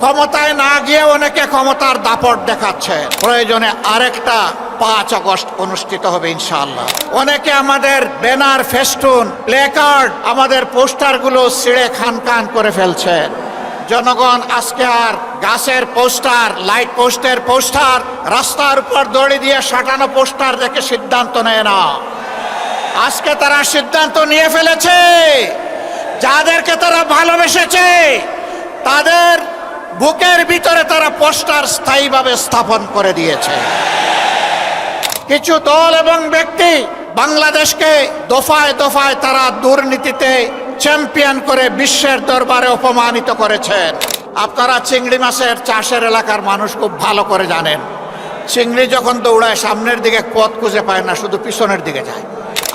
ক্ষমতায় না গিয়ে অনেকে ক্ষমতার দাপট দেখাচ্ছে। প্রয়োজনে আরেকটা 5 আগস্ট অনুষ্ঠিত হবে ইনশাআল্লাহ। অনেকে আমাদের ব্যানার, ফেস্টুন, প্লেকার্ড, আমাদের পোস্টারগুলো ছিঁড়ে খান করে ফেলছেন। জনগণ আজকে আর গাছের পোস্টার, লাইট পোস্টের পোস্টার, রাস্তার উপর দড়ি দিয়ে সাঁটানো পোস্টার দেখে সিদ্ধান্ত নেয় না। আজকে তারা সিদ্ধান্ত নিয়ে ফেলেছে, যাদেরকে তারা ভালোবেসেছে তাদের বুকের ভিতরে তারা পোস্টার স্থায়ীভাবে স্থাপন করে দিয়েছে। কিছু দল এবং ব্যক্তি বাংলাদেশকে দফায় দফায় তারা দুর্নীতিতে চ্যাম্পিয়ন করে বিশ্বের দরবারে অপমানিত করেছেন। আপনারা চিংড়ি মাছের চাষের এলাকার মানুষ খুব ভালো করে জানেন, চিংড়ি যখন দৌড়ায় সামনের দিকে পথ খুঁজে পায় না, শুধু পিছনের দিকে যায়।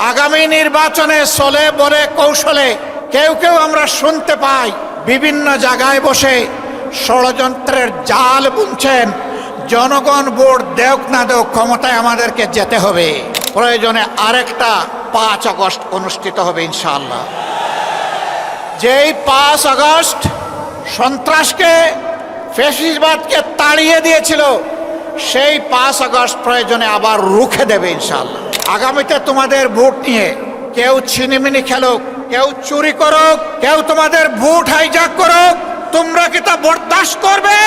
আগামী নির্বাচনে চলে বলে কৌশলে কেউ কেউ আমরা শুনতে পাই বিভিন্ন জায়গায় বসে ষড়যন্ত্রের জাল বুনছেন। জনগণ ভোট দেওক না দেওক, ক্ষমতায় আমাদেরকে যেতে হবে। প্রয়োজনে আরেকটা 5 আগস্ট অনুষ্ঠিত হবে ইনশাআল্লাহ। যেই 5 আগস্ট সন্ত্রাসকে, ফ্যাসিবাদকে তাড়িয়ে দিয়েছিল, সেই 5 আগস্ট প্রয়োজনে আবার রুখে দেবে ইনশাআল্লাহ। আগামীতে তোমাদের ভোট নিয়ে কেউ ছিনিমিনি খেলুক, কেউ চুরি করুক, কেউ তোমাদের ভোট হাইজ্যাক করুক, তোমরা কি তা বরদাস্ত করবে?